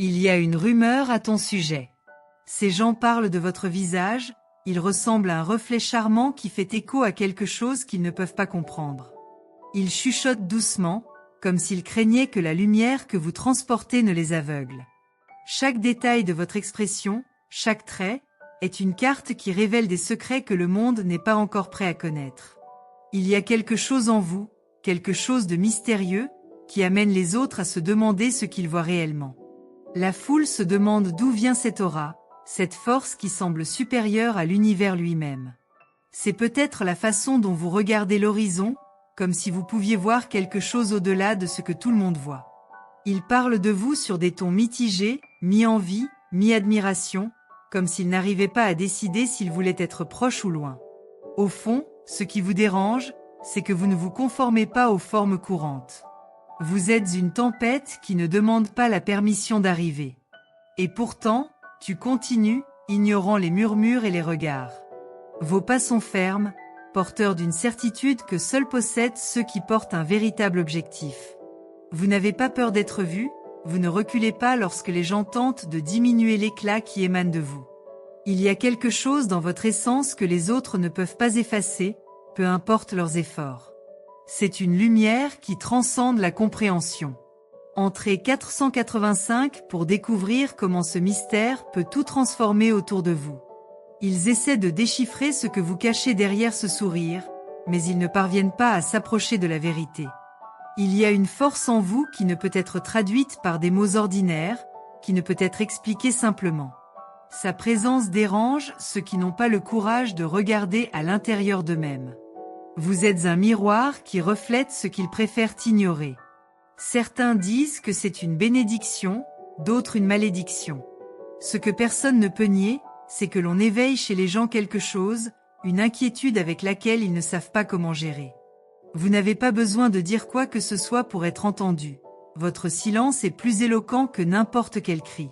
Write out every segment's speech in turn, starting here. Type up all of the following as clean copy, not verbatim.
Il y a une rumeur à ton sujet. Ces gens parlent de votre visage, il ressemble à un reflet charmant qui fait écho à quelque chose qu'ils ne peuvent pas comprendre. Ils chuchotent doucement, comme s'ils craignaient que la lumière que vous transportez ne les aveugle. Chaque détail de votre expression, chaque trait, est une carte qui révèle des secrets que le monde n'est pas encore prêt à connaître. Il y a quelque chose en vous, quelque chose de mystérieux, qui amène les autres à se demander ce qu'ils voient réellement. La foule se demande d'où vient cette aura, cette force qui semble supérieure à l'univers lui-même. C'est peut-être la façon dont vous regardez l'horizon, comme si vous pouviez voir quelque chose au-delà de ce que tout le monde voit. Ils parlent de vous sur des tons mitigés, mi-envie, mi-admiration, comme s'ils n'arrivaient pas à décider s'ils voulaient être proches ou loin. Au fond, ce qui vous dérange, c'est que vous ne vous conformez pas aux formes courantes. Vous êtes une tempête qui ne demande pas la permission d'arriver. Et pourtant, tu continues, ignorant les murmures et les regards. Vos pas sont fermes, porteurs d'une certitude que seuls possèdent ceux qui portent un véritable objectif. Vous n'avez pas peur d'être vu, vous ne reculez pas lorsque les gens tentent de diminuer l'éclat qui émane de vous. Il y a quelque chose dans votre essence que les autres ne peuvent pas effacer, peu importe leurs efforts. C'est une lumière qui transcende la compréhension. Entrez 485 pour découvrir comment ce mystère peut tout transformer autour de vous. Ils essaient de déchiffrer ce que vous cachez derrière ce sourire, mais ils ne parviennent pas à s'approcher de la vérité. Il y a une force en vous qui ne peut être traduite par des mots ordinaires, qui ne peut être expliquée simplement. Sa présence dérange ceux qui n'ont pas le courage de regarder à l'intérieur d'eux-mêmes. Vous êtes un miroir qui reflète ce qu'ils préfèrent ignorer. Certains disent que c'est une bénédiction, d'autres une malédiction. Ce que personne ne peut nier, c'est que l'on éveille chez les gens quelque chose, une inquiétude avec laquelle ils ne savent pas comment gérer. Vous n'avez pas besoin de dire quoi que ce soit pour être entendu. Votre silence est plus éloquent que n'importe quel cri.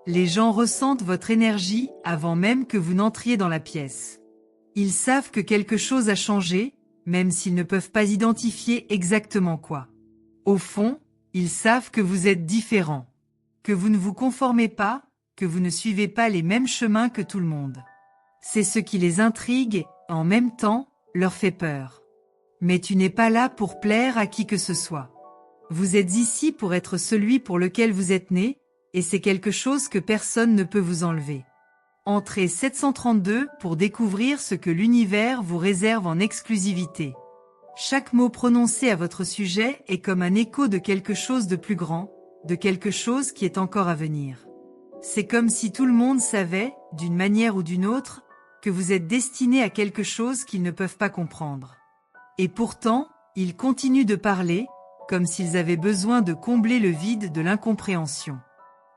Les gens ressentent votre énergie avant même que vous n'entriez dans la pièce. Ils savent que quelque chose a changé, même s'ils ne peuvent pas identifier exactement quoi. Au fond, ils savent que vous êtes différent, que vous ne vous conformez pas, que vous ne suivez pas les mêmes chemins que tout le monde. C'est ce qui les intrigue et, en même temps, leur fait peur. Mais tu n'es pas là pour plaire à qui que ce soit. Vous êtes ici pour être celui pour lequel vous êtes né, et c'est quelque chose que personne ne peut vous enlever. Entrez 732 pour découvrir ce que l'univers vous réserve en exclusivité. Chaque mot prononcé à votre sujet est comme un écho de quelque chose de plus grand, de quelque chose qui est encore à venir. C'est comme si tout le monde savait, d'une manière ou d'une autre, que vous êtes destiné à quelque chose qu'ils ne peuvent pas comprendre. Et pourtant, ils continuent de parler, comme s'ils avaient besoin de combler le vide de l'incompréhension.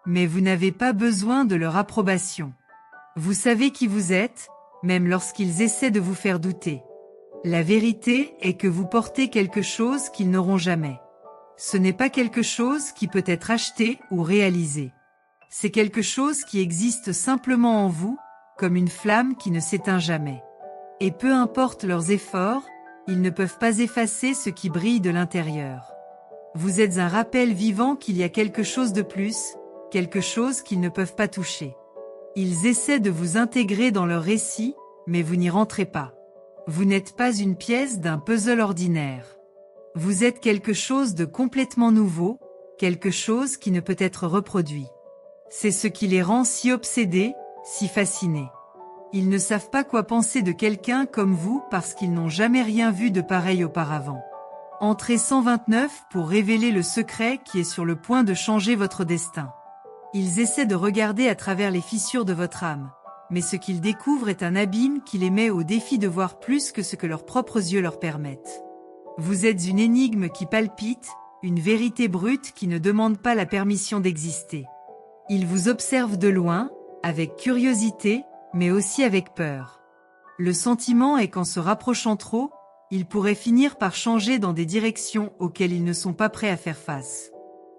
Mais vous n'avez pas besoin de leur approbation. Vous savez qui vous êtes, même lorsqu'ils essaient de vous faire douter. La vérité est que vous portez quelque chose qu'ils n'auront jamais. Ce n'est pas quelque chose qui peut être acheté ou réalisé. C'est quelque chose qui existe simplement en vous, comme une flamme qui ne s'éteint jamais. Et peu importe leurs efforts, ils ne peuvent pas effacer ce qui brille de l'intérieur. Vous êtes un rappel vivant qu'il y a quelque chose de plus, quelque chose qu'ils ne peuvent pas toucher. Ils essaient de vous intégrer dans leur récit, mais vous n'y rentrez pas. Vous n'êtes pas une pièce d'un puzzle ordinaire. Vous êtes quelque chose de complètement nouveau, quelque chose qui ne peut être reproduit. C'est ce qui les rend si obsédés, si fascinés. Ils ne savent pas quoi penser de quelqu'un comme vous parce qu'ils n'ont jamais rien vu de pareil auparavant. Entrez 129 pour révéler le secret qui est sur le point de changer votre destin. Ils essaient de regarder à travers les fissures de votre âme, mais ce qu'ils découvrent est un abîme qui les met au défi de voir plus que ce que leurs propres yeux leur permettent. Vous êtes une énigme qui palpite, une vérité brute qui ne demande pas la permission d'exister. Ils vous observent de loin, avec curiosité, mais aussi avec peur. Le sentiment est qu'en se rapprochant trop, ils pourraient finir par changer dans des directions auxquelles ils ne sont pas prêts à faire face.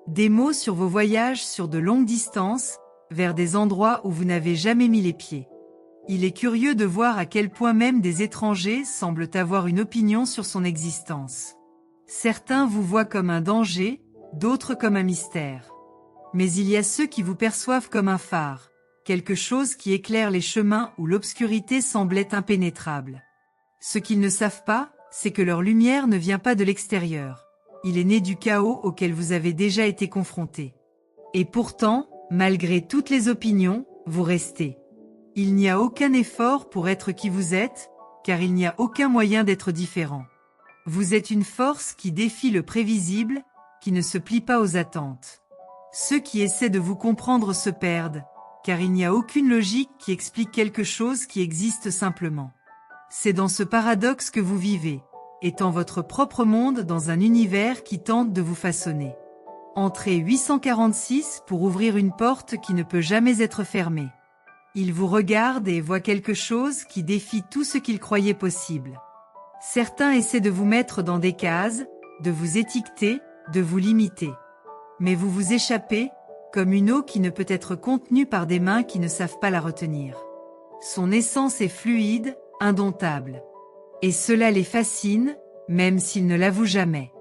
Des mots sur vos voyages sur de longues distances, vers des endroits où vous n'avez jamais mis les pieds. Il est curieux de voir à quel point même des étrangers semblent avoir une opinion sur son existence. Certains vous voient comme un danger, d'autres comme un mystère. Mais il y a ceux qui vous perçoivent comme un phare, quelque chose qui éclaire les chemins où l'obscurité semblait impénétrable. Ce qu'ils ne savent pas, c'est que leur lumière ne vient pas de l'extérieur. Il est né du chaos auquel vous avez déjà été confronté. Et pourtant, malgré toutes les opinions, vous restez. Il n'y a aucun effort pour être qui vous êtes, car il n'y a aucun moyen d'être différent. Vous êtes une force qui défie le prévisible, qui ne se plie pas aux attentes. Ceux qui essaient de vous comprendre se perdent, car il n'y a aucune logique qui explique quelque chose qui existe simplement. C'est dans ce paradoxe que vous vivez, étant votre propre monde dans un univers qui tente de vous façonner. Entrez 846 pour ouvrir une porte qui ne peut jamais être fermée. Il vous regarde et voit quelque chose qui défie tout ce qu'il croyait possible. Certains essaient de vous mettre dans des cases, de vous étiqueter, de vous limiter. Mais vous vous échappez, comme une eau qui ne peut être contenue par des mains qui ne savent pas la retenir. Son essence est fluide, indomptable. Et cela les fascine, même s'ils ne l'avouent jamais.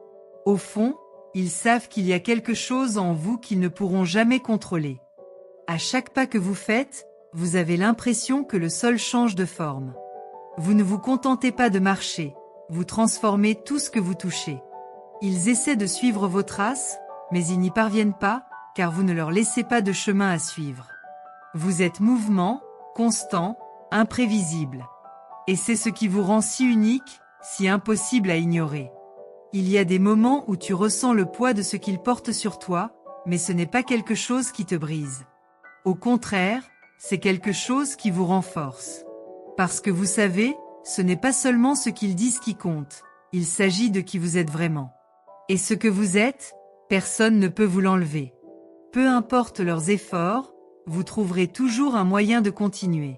Au fond, ils savent qu'il y a quelque chose en vous qu'ils ne pourront jamais contrôler. À chaque pas que vous faites, vous avez l'impression que le sol change de forme. Vous ne vous contentez pas de marcher, vous transformez tout ce que vous touchez. Ils essaient de suivre vos traces, mais ils n'y parviennent pas, car vous ne leur laissez pas de chemin à suivre. Vous êtes mouvement, constant, imprévisible. Et c'est ce qui vous rend si unique, si impossible à ignorer. Il y a des moments où tu ressens le poids de ce qu'ils portent sur toi, mais ce n'est pas quelque chose qui te brise. Au contraire, c'est quelque chose qui vous renforce. Parce que vous savez, ce n'est pas seulement ce qu'ils disent qui compte, il s'agit de qui vous êtes vraiment. Et ce que vous êtes, personne ne peut vous l'enlever. Peu importe leurs efforts, vous trouverez toujours un moyen de continuer.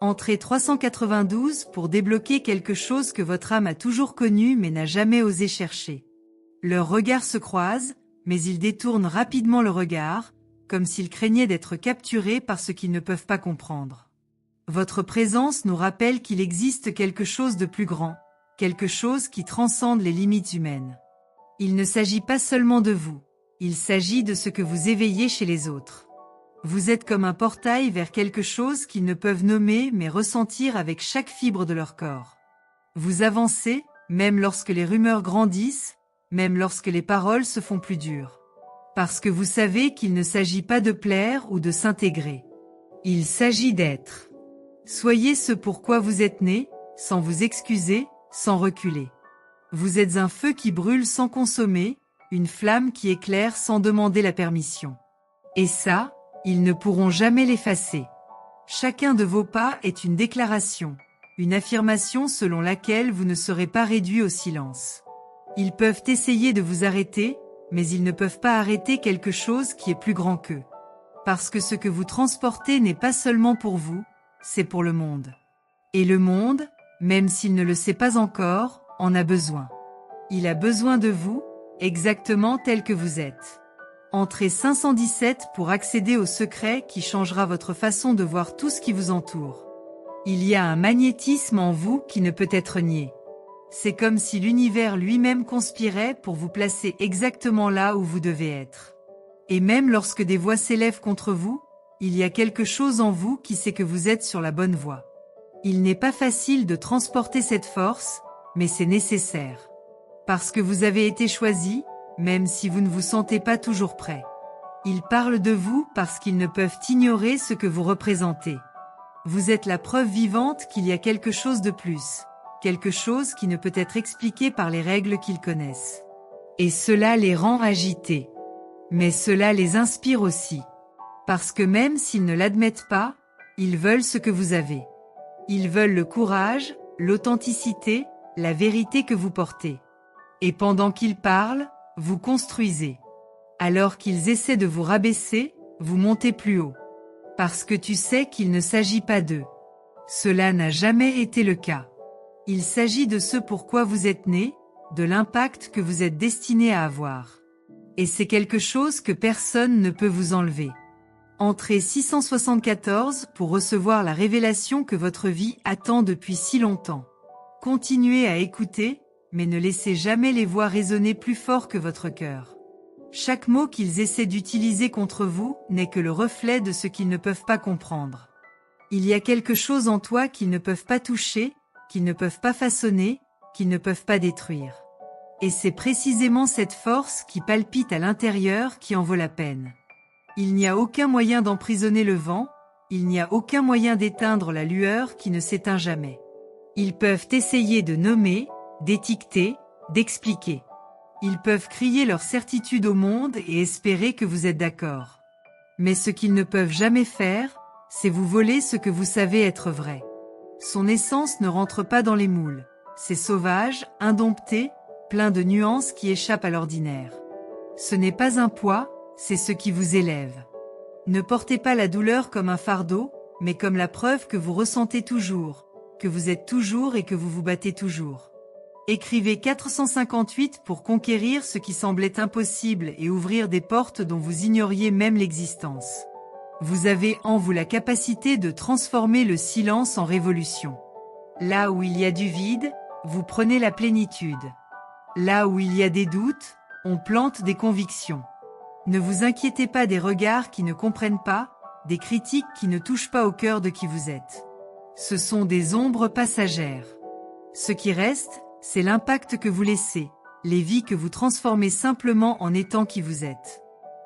Entrez 392 pour débloquer quelque chose que votre âme a toujours connu mais n'a jamais osé chercher. Leurs regards se croisent, mais ils détournent rapidement le regard, comme s'ils craignaient d'être capturés par ce qu'ils ne peuvent pas comprendre. Votre présence nous rappelle qu'il existe quelque chose de plus grand, quelque chose qui transcende les limites humaines. Il ne s'agit pas seulement de vous, il s'agit de ce que vous éveillez chez les autres. Vous êtes comme un portail vers quelque chose qu'ils ne peuvent nommer mais ressentir avec chaque fibre de leur corps. Vous avancez, même lorsque les rumeurs grandissent, même lorsque les paroles se font plus dures. Parce que vous savez qu'il ne s'agit pas de plaire ou de s'intégrer. Il s'agit d'être. Soyez ce pourquoi vous êtes né, sans vous excuser, sans reculer. Vous êtes un feu qui brûle sans consommer, une flamme qui éclaire sans demander la permission. Et ça, ils ne pourront jamais l'effacer. Chacun de vos pas est une déclaration, une affirmation selon laquelle vous ne serez pas réduit au silence. Ils peuvent essayer de vous arrêter, mais ils ne peuvent pas arrêter quelque chose qui est plus grand qu'eux. Parce que ce que vous transportez n'est pas seulement pour vous, c'est pour le monde. Et le monde, même s'il ne le sait pas encore, en a besoin. Il a besoin de vous, exactement tel que vous êtes. Entrez 517 pour accéder au secret qui changera votre façon de voir tout ce qui vous entoure. Il y a un magnétisme en vous qui ne peut être nié. C'est comme si l'univers lui-même conspirait pour vous placer exactement là où vous devez être. Et même lorsque des voix s'élèvent contre vous, il y a quelque chose en vous qui sait que vous êtes sur la bonne voie. Il n'est pas facile de transporter cette force, mais c'est nécessaire. Parce que vous avez été choisi, même si vous ne vous sentez pas toujours prêt. Ils parlent de vous parce qu'ils ne peuvent ignorer ce que vous représentez. Vous êtes la preuve vivante qu'il y a quelque chose de plus, quelque chose qui ne peut être expliqué par les règles qu'ils connaissent. Et cela les rend agités. Mais cela les inspire aussi. Parce que même s'ils ne l'admettent pas, ils veulent ce que vous avez. Ils veulent le courage, l'authenticité, la vérité que vous portez. Et pendant qu'ils parlent, vous construisez. Alors qu'ils essaient de vous rabaisser, vous montez plus haut. Parce que tu sais qu'il ne s'agit pas d'eux. Cela n'a jamais été le cas. Il s'agit de ce pourquoi vous êtes né, de l'impact que vous êtes destiné à avoir. Et c'est quelque chose que personne ne peut vous enlever. Entrez 674 pour recevoir la révélation que votre vie attend depuis si longtemps. Continuez à écouter, mais ne laissez jamais les voix résonner plus fort que votre cœur. Chaque mot qu'ils essaient d'utiliser contre vous n'est que le reflet de ce qu'ils ne peuvent pas comprendre. Il y a quelque chose en toi qu'ils ne peuvent pas toucher, qu'ils ne peuvent pas façonner, qu'ils ne peuvent pas détruire. Et c'est précisément cette force qui palpite à l'intérieur qui en vaut la peine. Il n'y a aucun moyen d'emprisonner le vent, il n'y a aucun moyen d'éteindre la lueur qui ne s'éteint jamais. Ils peuvent essayer de nommer, d'étiqueter, d'expliquer. Ils peuvent crier leur certitude au monde et espérer que vous êtes d'accord. Mais ce qu'ils ne peuvent jamais faire, c'est vous voler ce que vous savez être vrai. Son essence ne rentre pas dans les moules. C'est sauvage, indompté, plein de nuances qui échappent à l'ordinaire. Ce n'est pas un poids, c'est ce qui vous élève. Ne portez pas la douleur comme un fardeau, mais comme la preuve que vous ressentez toujours, que vous êtes toujours et que vous vous battez toujours. Écrivez 458 pour conquérir ce qui semblait impossible et ouvrir des portes dont vous ignoriez même l'existence. Vous avez en vous la capacité de transformer le silence en révolution. Là où il y a du vide, vous prenez la plénitude. Là où il y a des doutes, on plante des convictions. Ne vous inquiétez pas des regards qui ne comprennent pas, des critiques qui ne touchent pas au cœur de qui vous êtes. Ce sont des ombres passagères. Ce qui reste, c'est l'impact que vous laissez, les vies que vous transformez simplement en étant qui vous êtes.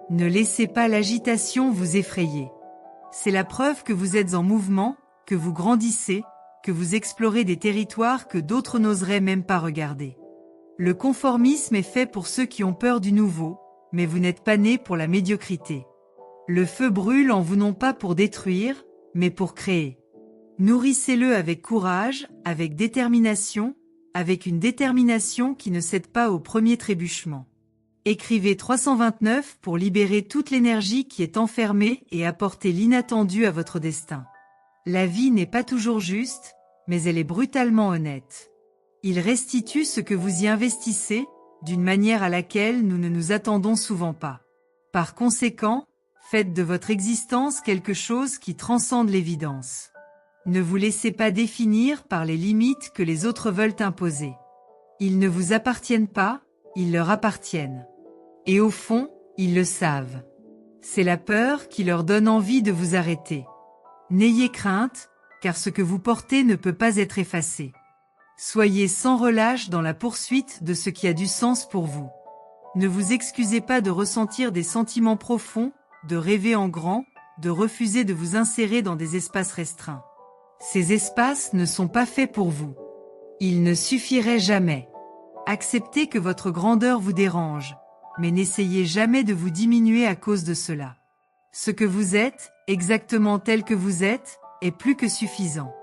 Ne laissez pas l'agitation vous effrayer. C'est la preuve que vous êtes en mouvement, que vous grandissez, que vous explorez des territoires que d'autres n'oseraient même pas regarder. Le conformisme est fait pour ceux qui ont peur du nouveau, mais vous n'êtes pas né pour la médiocrité. Le feu brûle en vous non pas pour détruire, mais pour créer. Nourrissez-le avec courage, avec détermination, avec une détermination qui ne cède pas au premier trébuchement. Écrivez 329 pour libérer toute l'énergie qui est enfermée et apporter l'inattendu à votre destin. La vie n'est pas toujours juste, mais elle est brutalement honnête. Il restitue ce que vous y investissez, d'une manière à laquelle nous ne nous attendons souvent pas. Par conséquent, faites de votre existence quelque chose qui transcende l'évidence. Ne vous laissez pas définir par les limites que les autres veulent imposer. Ils ne vous appartiennent pas, ils leur appartiennent. Et au fond, ils le savent. C'est la peur qui leur donne envie de vous arrêter. N'ayez crainte, car ce que vous portez ne peut pas être effacé. Soyez sans relâche dans la poursuite de ce qui a du sens pour vous. Ne vous excusez pas de ressentir des sentiments profonds, de rêver en grand, de refuser de vous insérer dans des espaces restreints. Ces espaces ne sont pas faits pour vous. Ils ne suffiraient jamais. Acceptez que votre grandeur vous dérange, mais n'essayez jamais de vous diminuer à cause de cela. Ce que vous êtes, exactement tel que vous êtes, est plus que suffisant.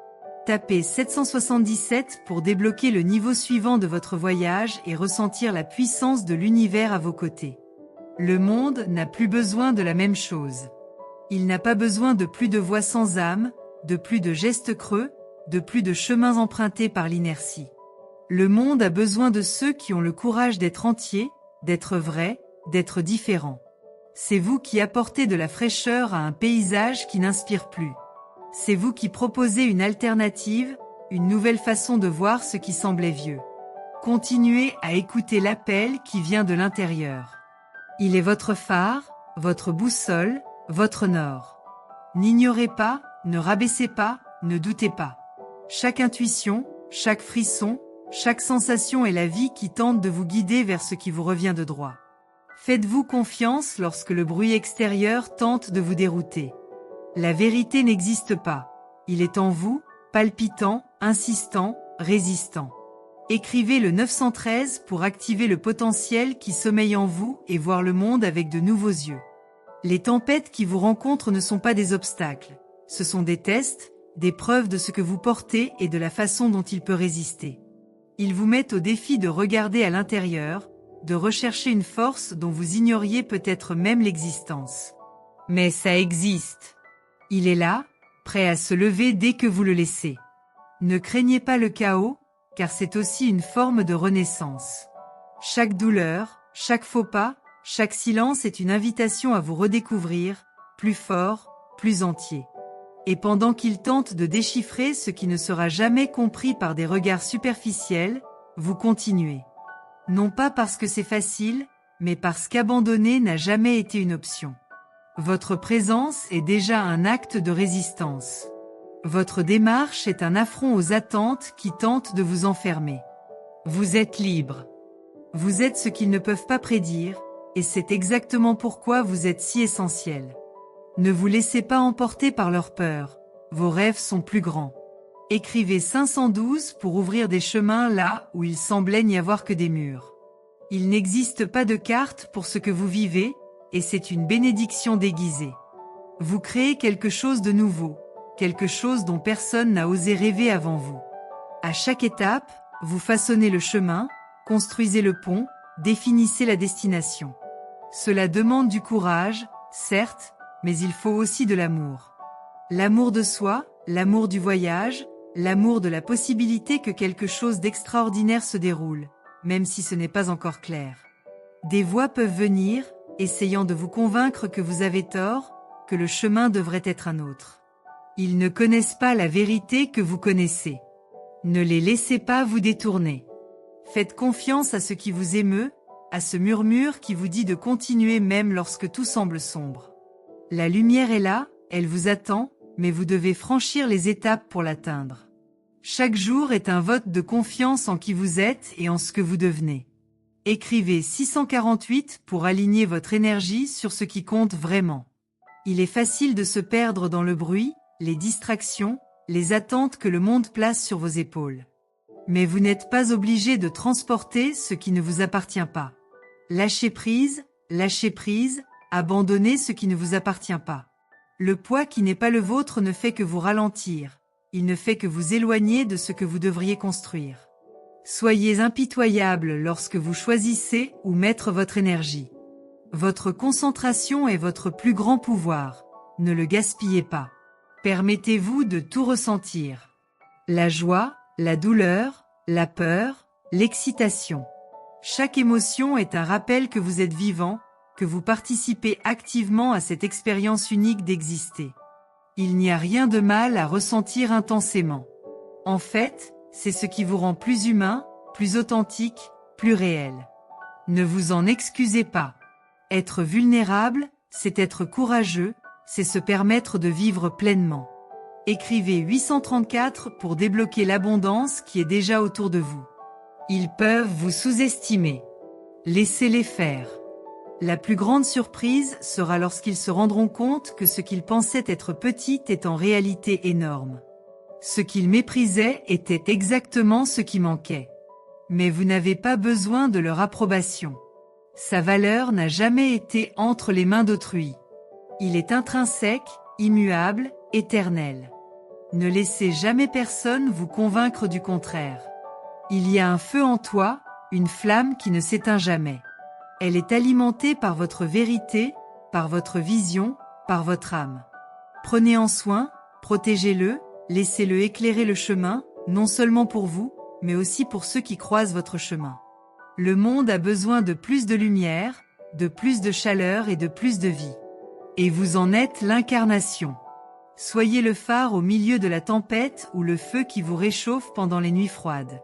Tapez 777 pour débloquer le niveau suivant de votre voyage et ressentir la puissance de l'univers à vos côtés. Le monde n'a plus besoin de la même chose. Il n'a pas besoin de plus de voix sans âme, de plus de gestes creux, de plus de chemins empruntés par l'inertie. Le monde a besoin de ceux qui ont le courage d'être entiers, d'être vrais, d'être différents. C'est vous qui apportez de la fraîcheur à un paysage qui n'inspire plus. C'est vous qui proposez une alternative, une nouvelle façon de voir ce qui semblait vieux. Continuez à écouter l'appel qui vient de l'intérieur. Il est votre phare, votre boussole, votre nord. N'ignorez pas, ne rabaissez pas, ne doutez pas. Chaque intuition, chaque frisson, chaque sensation est la vie qui tente de vous guider vers ce qui vous revient de droit. Faites-vous confiance lorsque le bruit extérieur tente de vous dérouter. La vérité n'existe pas. Il est en vous, palpitant, insistant, résistant. Écrivez le 913 pour activer le potentiel qui sommeille en vous et voir le monde avec de nouveaux yeux. Les tempêtes qui vous rencontrent ne sont pas des obstacles. Ce sont des tests, des preuves de ce que vous portez et de la façon dont il peut résister. Ils vous mettent au défi de regarder à l'intérieur, de rechercher une force dont vous ignoriez peut-être même l'existence. Mais ça existe. Il est là, prêt à se lever dès que vous le laissez. Ne craignez pas le chaos, car c'est aussi une forme de renaissance. Chaque douleur, chaque faux pas, chaque silence est une invitation à vous redécouvrir, plus fort, plus entier. Et pendant qu'il tente de déchiffrer ce qui ne sera jamais compris par des regards superficiels, vous continuez. Non pas parce que c'est facile, mais parce qu'abandonner n'a jamais été une option. Votre présence est déjà un acte de résistance. Votre démarche est un affront aux attentes qui tentent de vous enfermer. Vous êtes libre. Vous êtes ce qu'ils ne peuvent pas prédire, et c'est exactement pourquoi vous êtes si essentiel. Ne vous laissez pas emporter par leur peur. Vos rêves sont plus grands. Écrivez 512 pour ouvrir des chemins là où il semblait n'y avoir que des murs. Il n'existe pas de carte pour ce que vous vivez, et c'est une bénédiction déguisée. Vous créez quelque chose de nouveau, quelque chose dont personne n'a osé rêver avant vous. À chaque étape, vous façonnez le chemin, construisez le pont, définissez la destination. Cela demande du courage, certes, mais il faut aussi de l'amour. L'amour de soi, l'amour du voyage, l'amour de la possibilité que quelque chose d'extraordinaire se déroule, même si ce n'est pas encore clair. Des voix peuvent venir, essayant de vous convaincre que vous avez tort, que le chemin devrait être un autre. Ils ne connaissent pas la vérité que vous connaissez. Ne les laissez pas vous détourner. Faites confiance à ce qui vous émeut, à ce murmure qui vous dit de continuer même lorsque tout semble sombre. La lumière est là, elle vous attend, mais vous devez franchir les étapes pour l'atteindre. Chaque jour est un vote de confiance en qui vous êtes et en ce que vous devenez. Écrivez 648 pour aligner votre énergie sur ce qui compte vraiment. Il est facile de se perdre dans le bruit, les distractions, les attentes que le monde place sur vos épaules. Mais vous n'êtes pas obligé de transporter ce qui ne vous appartient pas. Lâchez prise, abandonnez ce qui ne vous appartient pas. Le poids qui n'est pas le vôtre ne fait que vous ralentir, il ne fait que vous éloigner de ce que vous devriez construire. Soyez impitoyable lorsque vous choisissez où mettre votre énergie. Votre concentration est votre plus grand pouvoir, ne le gaspillez pas. Permettez-vous de tout ressentir. La joie, la douleur, la peur, l'excitation. Chaque émotion est un rappel que vous êtes vivant, que vous participez activement à cette expérience unique d'exister. Il n'y a rien de mal à ressentir intensément. En fait, c'est ce qui vous rend plus humain, plus authentique, plus réel. Ne vous en excusez pas. Être vulnérable, c'est être courageux, c'est se permettre de vivre pleinement. Écrivez 834 pour débloquer l'abondance qui est déjà autour de vous. Ils peuvent vous sous-estimer. Laissez-les faire. La plus grande surprise sera lorsqu'ils se rendront compte que ce qu'ils pensaient être petit est en réalité énorme. Ce qu'ils méprisaient était exactement ce qui manquait. Mais vous n'avez pas besoin de leur approbation. Sa valeur n'a jamais été entre les mains d'autrui. Il est intrinsèque, immuable, éternel. Ne laissez jamais personne vous convaincre du contraire. Il y a un feu en toi, une flamme qui ne s'éteint jamais. Elle est alimentée par votre vérité, par votre vision, par votre âme. Prenez en soin, protégez-le, laissez-le éclairer le chemin, non seulement pour vous, mais aussi pour ceux qui croisent votre chemin. Le monde a besoin de plus de lumière, de plus de chaleur et de plus de vie. Et vous en êtes l'incarnation. Soyez le phare au milieu de la tempête ou le feu qui vous réchauffe pendant les nuits froides.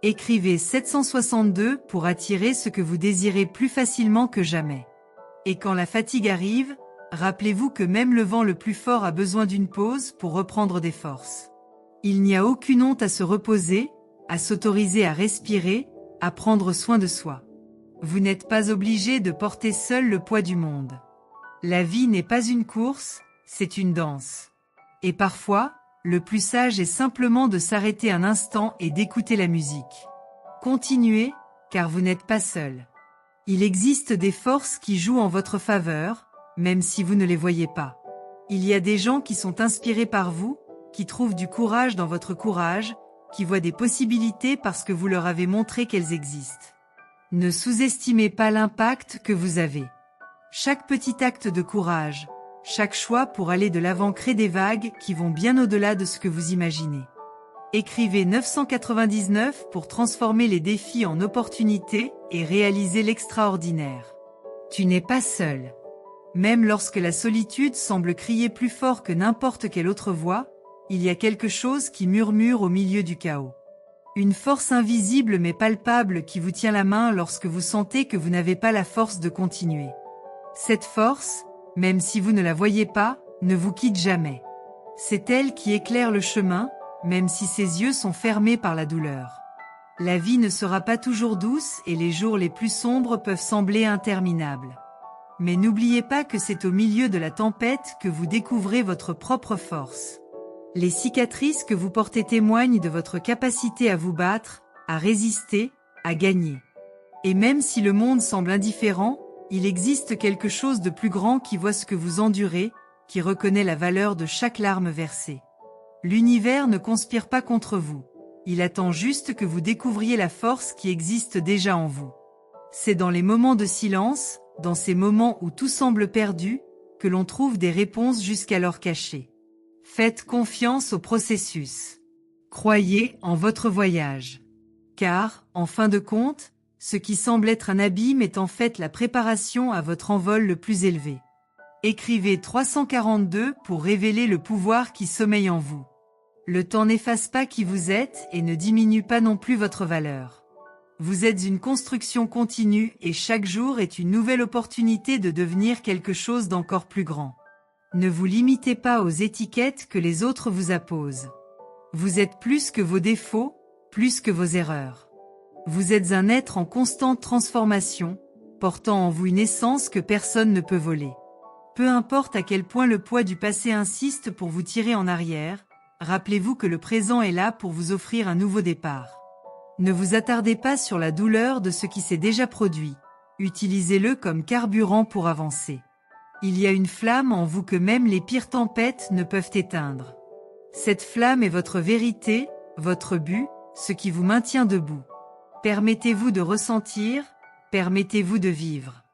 Écrivez 762 pour attirer ce que vous désirez plus facilement que jamais. Et quand la fatigue arrive, rappelez-vous que même le vent le plus fort a besoin d'une pause pour reprendre des forces. Il n'y a aucune honte à se reposer, à s'autoriser à respirer, à prendre soin de soi. Vous n'êtes pas obligé de porter seul le poids du monde. La vie n'est pas une course, c'est une danse. Et parfois, le plus sage est simplement de s'arrêter un instant et d'écouter la musique. Continuez, car vous n'êtes pas seul. Il existe des forces qui jouent en votre faveur, même si vous ne les voyez pas. Il y a des gens qui sont inspirés par vous, qui trouvent du courage dans votre courage, qui voient des possibilités parce que vous leur avez montré qu'elles existent. Ne sous-estimez pas l'impact que vous avez. Chaque petit acte de courage, chaque choix pour aller de l'avant crée des vagues qui vont bien au-delà de ce que vous imaginez. Écrivez 999 pour transformer les défis en opportunités et réaliser l'extraordinaire. Tu n'es pas seul. Même lorsque la solitude semble crier plus fort que n'importe quelle autre voix, il y a quelque chose qui murmure au milieu du chaos. Une force invisible mais palpable qui vous tient la main lorsque vous sentez que vous n'avez pas la force de continuer. Cette force, même si vous ne la voyez pas, ne vous quitte jamais. C'est elle qui éclaire le chemin, même si ses yeux sont fermés par la douleur. La vie ne sera pas toujours douce et les jours les plus sombres peuvent sembler interminables. Mais n'oubliez pas que c'est au milieu de la tempête que vous découvrez votre propre force. Les cicatrices que vous portez témoignent de votre capacité à vous battre, à résister, à gagner. Et même si le monde semble indifférent, il existe quelque chose de plus grand qui voit ce que vous endurez, qui reconnaît la valeur de chaque larme versée. L'univers ne conspire pas contre vous. Il attend juste que vous découvriez la force qui existe déjà en vous. C'est dans les moments de silence, dans ces moments où tout semble perdu, que l'on trouve des réponses jusqu'alors cachées. Faites confiance au processus. Croyez en votre voyage. Car, en fin de compte, ce qui semble être un abîme est en fait la préparation à votre envol le plus élevé. Écrivez 342 pour révéler le pouvoir qui sommeille en vous. Le temps n'efface pas qui vous êtes et ne diminue pas non plus votre valeur. Vous êtes une construction continue et chaque jour est une nouvelle opportunité de devenir quelque chose d'encore plus grand. Ne vous limitez pas aux étiquettes que les autres vous apposent. Vous êtes plus que vos défauts, plus que vos erreurs. Vous êtes un être en constante transformation, portant en vous une essence que personne ne peut voler. Peu importe à quel point le poids du passé insiste pour vous tirer en arrière, rappelez-vous que le présent est là pour vous offrir un nouveau départ. Ne vous attardez pas sur la douleur de ce qui s'est déjà produit. Utilisez-le comme carburant pour avancer. Il y a une flamme en vous que même les pires tempêtes ne peuvent éteindre. Cette flamme est votre vérité, votre but, ce qui vous maintient debout. Permettez-vous de ressentir, permettez-vous de vivre.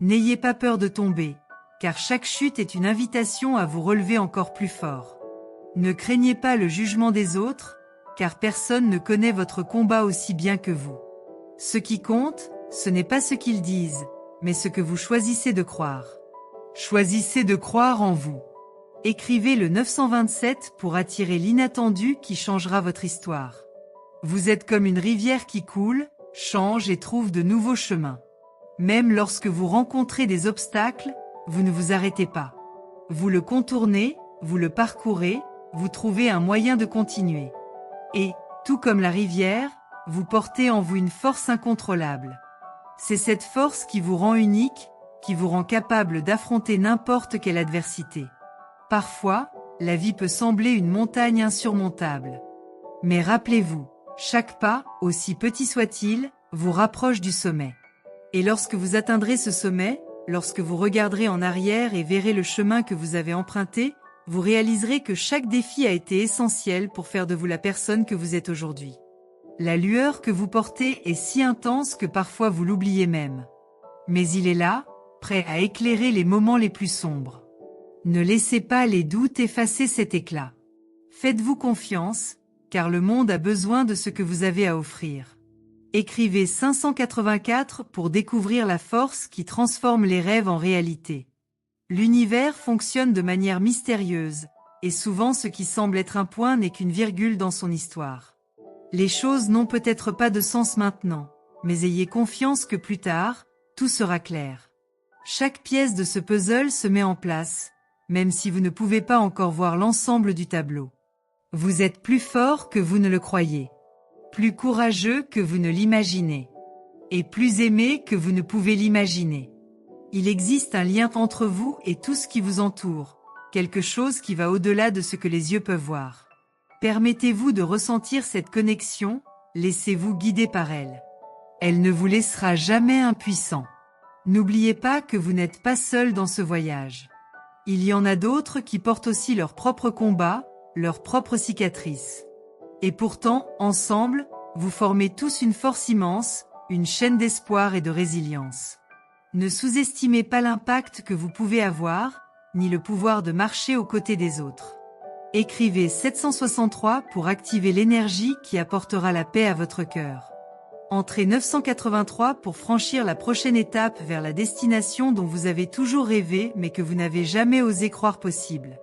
N'ayez pas peur de tomber, car chaque chute est une invitation à vous relever encore plus fort. Ne craignez pas le jugement des autres, car personne ne connaît votre combat aussi bien que vous. Ce qui compte, ce n'est pas ce qu'ils disent, mais ce que vous choisissez de croire. Choisissez de croire en vous. Écrivez le 927 pour attirer l'inattendu qui changera votre histoire. Vous êtes comme une rivière qui coule, change et trouve de nouveaux chemins. Même lorsque vous rencontrez des obstacles, vous ne vous arrêtez pas. Vous le contournez, vous le parcourez, vous trouvez un moyen de continuer. Et, tout comme la rivière, vous portez en vous une force incontrôlable. C'est cette force qui vous rend unique, qui vous rend capable d'affronter n'importe quelle adversité. Parfois, la vie peut sembler une montagne insurmontable. Mais rappelez-vous, chaque pas, aussi petit soit-il, vous rapproche du sommet. Et lorsque vous atteindrez ce sommet, lorsque vous regarderez en arrière et verrez le chemin que vous avez emprunté, vous réaliserez que chaque défi a été essentiel pour faire de vous la personne que vous êtes aujourd'hui. La lueur que vous portez est si intense que parfois vous l'oubliez même. Mais il est là, prêt à éclairer les moments les plus sombres. Ne laissez pas les doutes effacer cet éclat. Faites-vous confiance, car le monde a besoin de ce que vous avez à offrir. Écrivez 584 pour découvrir la force qui transforme les rêves en réalité. L'univers fonctionne de manière mystérieuse, et souvent ce qui semble être un point n'est qu'une virgule dans son histoire. Les choses n'ont peut-être pas de sens maintenant, mais ayez confiance que plus tard, tout sera clair. Chaque pièce de ce puzzle se met en place, même si vous ne pouvez pas encore voir l'ensemble du tableau. Vous êtes plus fort que vous ne le croyez, plus courageux que vous ne l'imaginez, et plus aimé que vous ne pouvez l'imaginer. Il existe un lien entre vous et tout ce qui vous entoure, quelque chose qui va au-delà de ce que les yeux peuvent voir. Permettez-vous de ressentir cette connexion, laissez-vous guider par elle. Elle ne vous laissera jamais impuissant. N'oubliez pas que vous n'êtes pas seul dans ce voyage. Il y en a d'autres qui portent aussi leurs propres combats, leurs propres cicatrices. Et pourtant, ensemble, vous formez tous une force immense, une chaîne d'espoir et de résilience. Ne sous-estimez pas l'impact que vous pouvez avoir, ni le pouvoir de marcher aux côtés des autres. Écrivez 763 pour activer l'énergie qui apportera la paix à votre cœur. Entrez 983 pour franchir la prochaine étape vers la destination dont vous avez toujours rêvé mais que vous n'avez jamais osé croire possible.